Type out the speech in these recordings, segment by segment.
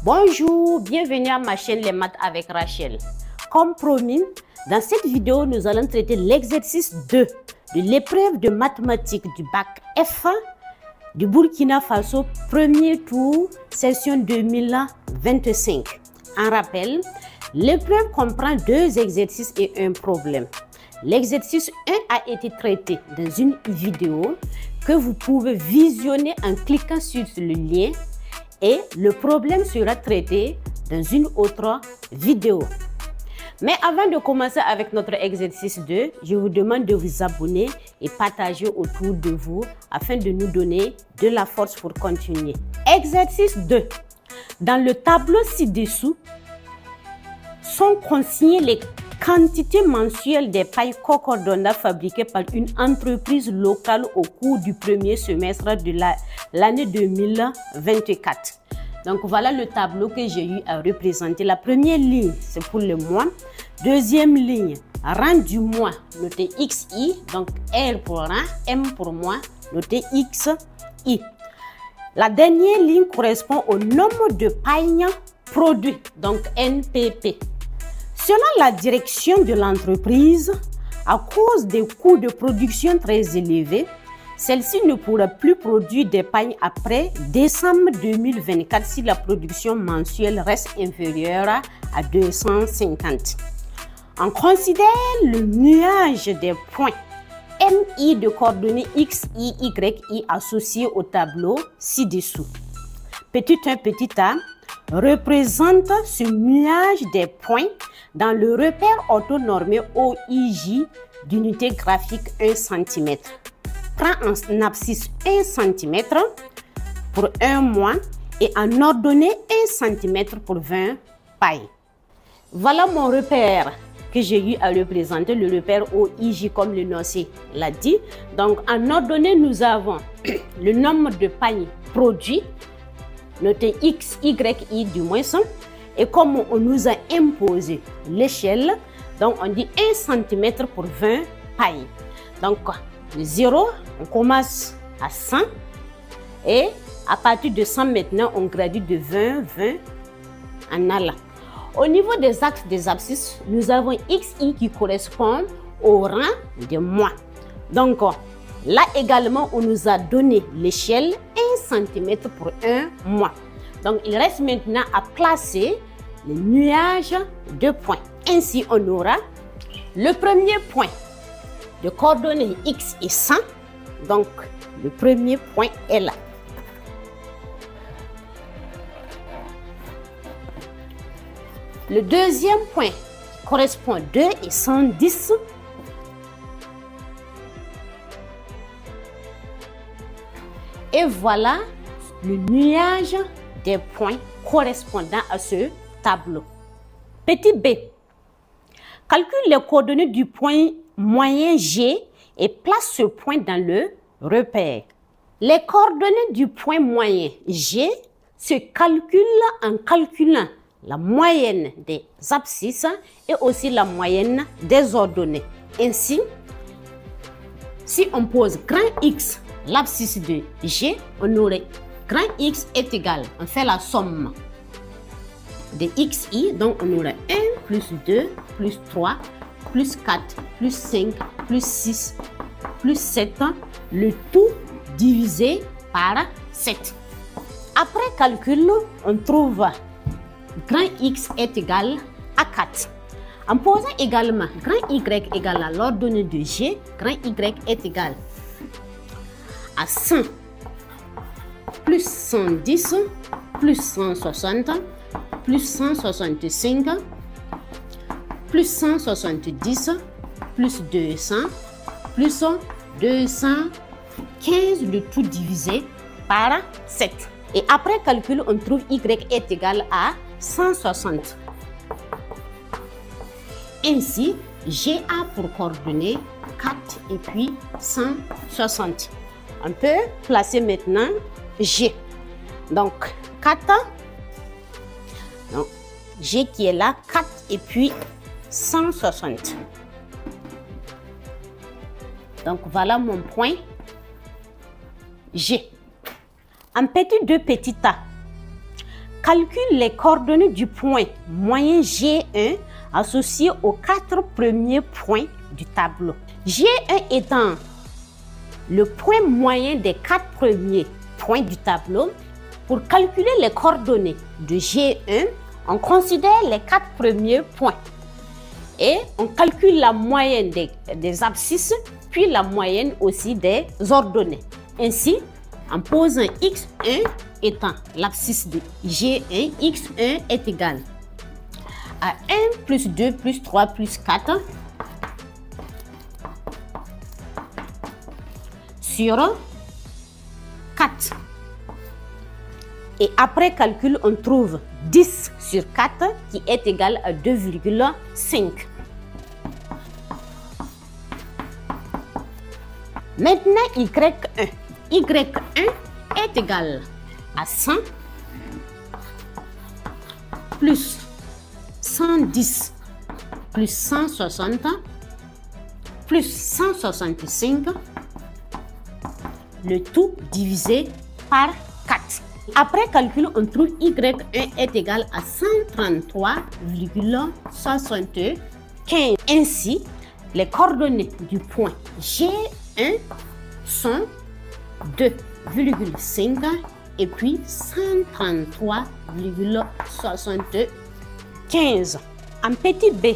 Bonjour, bienvenue à ma chaîne Les Maths avec Rachel. Comme promis, dans cette vidéo, nous allons traiter l'exercice 2 de l'épreuve de mathématiques du bac F1 du Burkina Faso, premier tour, session 2025. En rappel, l'épreuve comprend 2 exercices et un problème. L'exercice 1 a été traité dans une vidéo que vous pouvez visionner en cliquant sur le lien et le problème sera traité dans une autre vidéo. Mais avant de commencer avec notre exercice 2, je vous demande de vous abonner et partager autour de vous afin de nous donner de la force pour continuer. Exercice 2. Dans le tableau ci-dessous sont consignées les quantités mensuelles des pailles Cocordonda fabriquées par une entreprise locale au cours du premier semestre de l'année 2024. Donc voilà le tableau que j'ai eu à représenter. La première ligne, c'est pour le mois. Deuxième ligne, rang du mois, noté XI. Donc R pour rang, M pour mois, noté XI. La dernière ligne correspond au nombre de pailles produites, donc NPP. Selon la direction de l'entreprise, à cause des coûts de production très élevés, celle-ci ne pourra plus produire des pailles après décembre 2024 si la production mensuelle reste inférieure à 250. On considère le nuage des points MI de coordonnées XI, YI associés au tableau ci-dessous. Petit 1, petit a représente ce nuage des points dans le repère orthonormé OIJ d'unité graphique 1 cm. Prends en abscisse 1 cm pour un mois et en ordonnée 1 cm pour 20 pailles. Voilà mon repère que j'ai eu à représenter, le repère OIJ comme l'énoncé l'a dit. Donc en ordonnée, nous avons le nombre de pailles produits, noté X, Y, I du moins. Et comme on nous a imposé l'échelle, donc on dit 1 cm pour 20 pailles. Donc de 0, on commence à 100 et à partir de 100 maintenant, on gradue de 20, 20 en allant. Au niveau des axes des abscisses, nous avons XI qui correspond au rang de mois. Donc là également, on nous a donné l'échelle 1 cm pour un mois. Donc il reste maintenant à placer le nuage de points. Ainsi, on aura le premier point de coordonnées X et 100. Donc le premier point est là. Le deuxième point correspond 2 et 110. Et voilà le nuage des points correspondant à ce tableau. Petit b. Calcule les coordonnées du point moyen G et place ce point dans le repère. Les coordonnées du point moyen G se calculent en calculant la moyenne des abscisses et aussi la moyenne des ordonnées. Ainsi, si on pose grand X l'abscisse de G, on aurait grand X est égal, on fait la somme de XI, donc on aura 1 plus 2 plus 3 plus 4 plus 5 plus 6 plus 7, le tout divisé par 7. Après calcul, on trouve grand X est égal à 4. En posant également grand Y égal à l'ordonnée de G, grand Y est égal à 100 plus 110 plus 160 plus 165 plus 170 plus 200 plus 215, le tout divisé par 7. Et après calcul, on trouve Y est égal à 160. Ainsi, GA pour coordonnées 4 et puis 160. On peut placer maintenant G. Donc 4, donc G qui est là, 4 et puis 160. Donc voilà mon point G. En petit 2 petit a, Calcule les coordonnées du point moyen G1 associé aux 4 premiers points du tableau. G1 étant le point moyen des 4 premiers points du tableau. Pour calculer les coordonnées de G1, on considère les 4 premiers points et on calcule la moyenne des abscisses, puis la moyenne aussi des ordonnées. Ainsi, en posant x1 étant l'abscisse de G1, x1 est égal à 1 plus 2 plus 3 plus 4 sur 4. Et après calcul, on trouve 10 sur 4 qui est égal à 2,5. Maintenant, y1. y1 est égal à 100 plus 110 plus 160 plus 165, le tout divisé par 4. Après calcul, on trouve y1 est égal à 133,75. Ainsi, les coordonnées du point G1 sont 2,5 et puis 133,75. En petit b,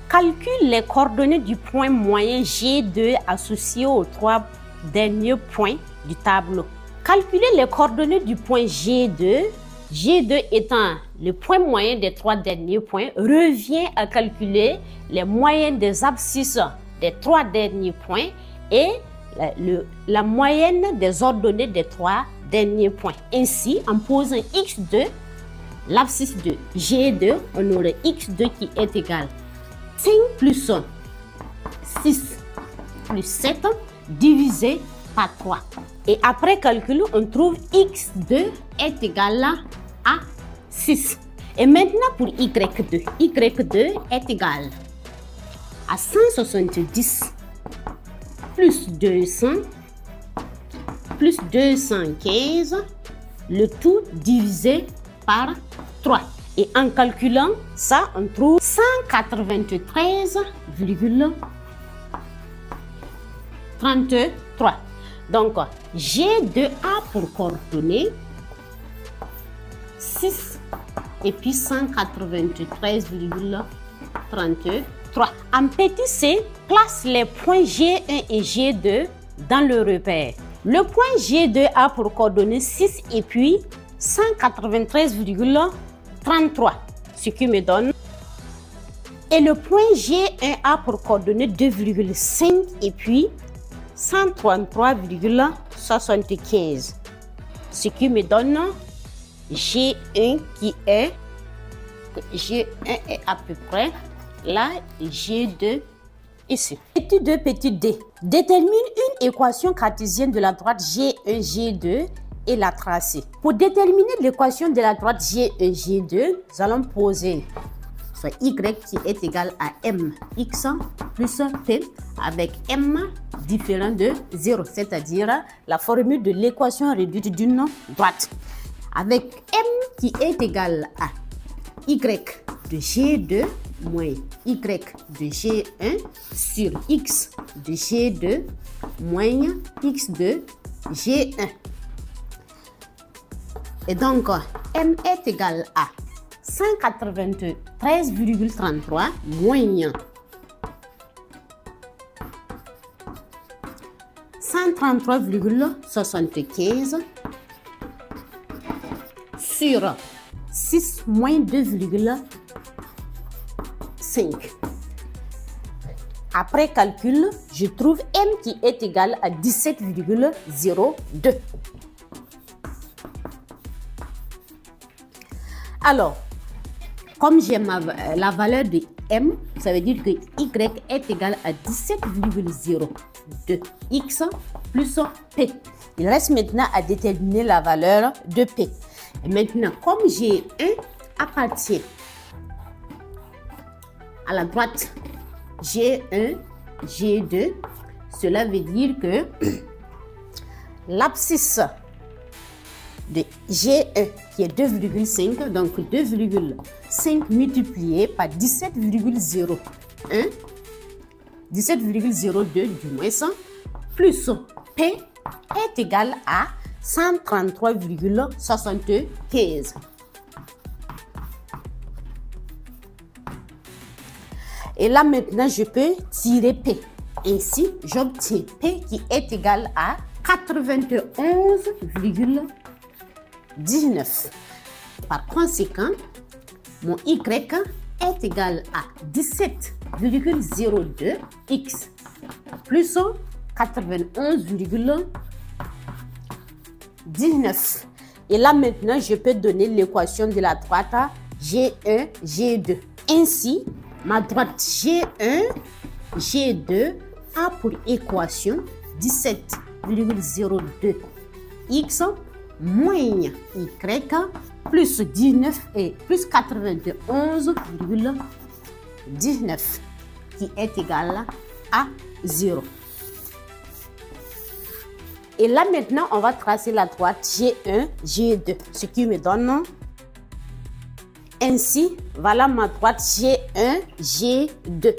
calcule les coordonnées du point moyen G2 associé aux 3 derniers points du tableau. Calculer les coordonnées du point G2, G2 étant le point moyen des 3 derniers points, revient à calculer les moyennes des abscisses des 3 derniers points et la moyenne des ordonnées des 3 derniers points. Ainsi, en posant x2, l'abscisse de G2, on aurait x2 qui est égal à 5 plus 6 plus 7 divisé par 3. Et après calcul, on trouve x2 est égal à 6. Et maintenant pour y2, y2 est égal à 170 plus 200 plus 215, le tout divisé par 3. Et en calculant ça, on trouve 193,33. Donc, G2A pour coordonnées 6 et puis 193,33. En petit c, place les points G1 et G2 dans le repère. Le point G2A pour coordonnées 6 et puis 193,33, ce qui me donne. Et le point G1A pour coordonnées 2,5 et puis 133,75, ce qui me donne G1 qui est à peu près là et G2 ici. Petit 2, petit d. Détermine une équation cartésienne de la droite G1, G2 et la tracer. Pour déterminer l'équation de la droite G1, G2, nous allons poser soit y qui est égal à mx plus p avec m différent de 0, c'est-à-dire la formule de l'équation réduite d'une droite. Avec m qui est égal à y de G2 moins y de G1 sur x de G2 moins x de G1. Et donc, m est égal à 193,33 moins 133,75 sur 6 moins 2,5. Après calcul, je trouve m qui est égal à 17,02. Alors, comme j'ai la valeur de m, ça veut dire que y est égal à 17,02 x plus p. Il reste maintenant à déterminer la valeur de p. Et maintenant, comme G1 appartient à la droite G1, G2, cela veut dire que l'abscisse de G1 qui est 2,5. Donc 2,5 multiplié par 17,01. 17,02 du moins, plus P est égal à 133,75. Et là maintenant, je peux tirer P. Ainsi, j'obtiens P qui est égal à 91,19. Par conséquent, mon Y est égal à 17,02 X plus 91,19. Et là maintenant, je peux donner l'équation de la droite G1, G2. Ainsi, ma droite G1, G2 a pour équation 17,02 X moins Y plus 19 et plus 91,19 qui est égal à 0. Et là maintenant, on va tracer la droite G1, G2, ce qui me donne ainsi, voilà ma droite G1, G2.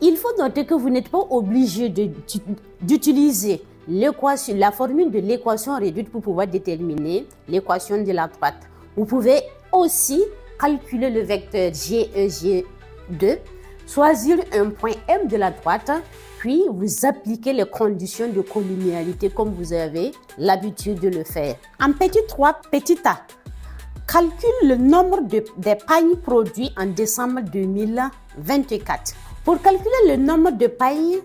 Il faut noter que vous n'êtes pas obligé d'utiliser l'équation, la formule de l'équation réduite pour pouvoir déterminer l'équation de la droite. Vous pouvez aussi calculer le vecteur G1, G2, choisir un point M de la droite, puis vous appliquez les conditions de collinéarité comme vous avez l'habitude de le faire. En petit 3, petit a, calcule le nombre des pailles produits en décembre 2024. Pour calculer le nombre de pailles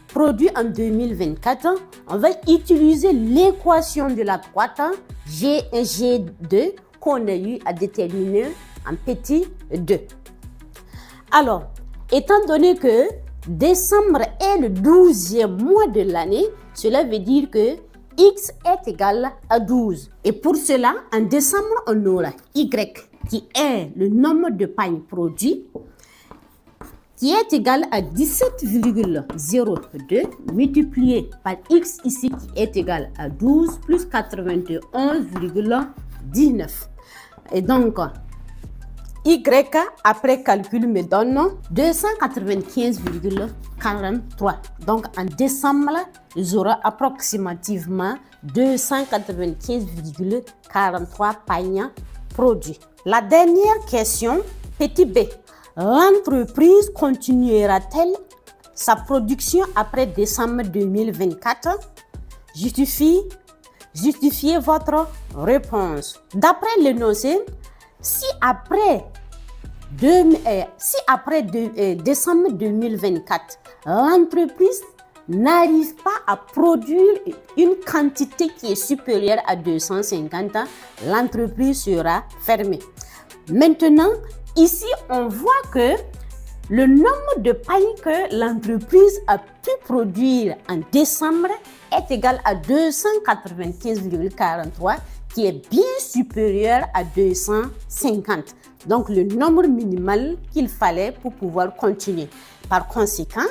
produits en 2024, on va utiliser l'équation de la droite G1, G2 qu'on a eu à déterminer en petit 2. Alors, étant donné que décembre est le 12e mois de l'année, cela veut dire que X est égal à 12. Et pour cela, en décembre, on aura Y qui est le nombre de pailles produits qui est égal à 17,02 multiplié par X ici qui est égal à 12 plus 91,19. Et donc, Y après calcul me donne 295,43. Donc en décembre, j'aurai approximativement 295,43 pailles produits. La dernière question, petit b. L'entreprise continuera-t-elle sa production après décembre 2024? Justifiez votre réponse. D'après l'énoncé, si après décembre 2024, l'entreprise n'arrive pas à produire une quantité qui est supérieure à 250, l'entreprise sera fermée. Maintenant, ici, on voit que le nombre de pailles que l'entreprise a pu produire en décembre est égal à 295,43, qui est bien supérieur à 250. Donc, le nombre minimal qu'il fallait pour pouvoir continuer. Par conséquent,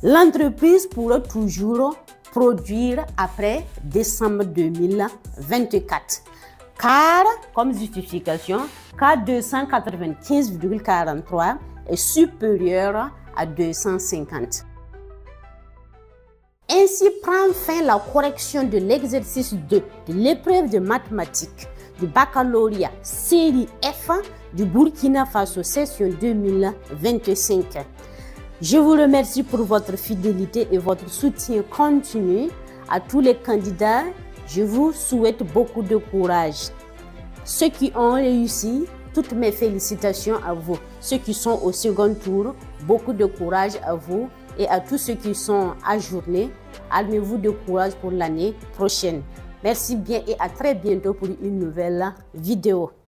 l'entreprise pourra toujours produire après décembre 2024. Car, comme justification, car 295,43 est supérieur à 250. Ainsi prend fin la correction de l'exercice 2 de l'épreuve de mathématiques du baccalauréat série F du Burkina Faso session 2025. Je vous remercie pour votre fidélité et votre soutien continu. À tous les candidats, je vous souhaite beaucoup de courage. Ceux qui ont réussi, toutes mes félicitations à vous. Ceux qui sont au second tour, beaucoup de courage à vous. Et à tous ceux qui sont ajournés, armez-vous de courage pour l'année prochaine. Merci bien et à très bientôt pour une nouvelle vidéo.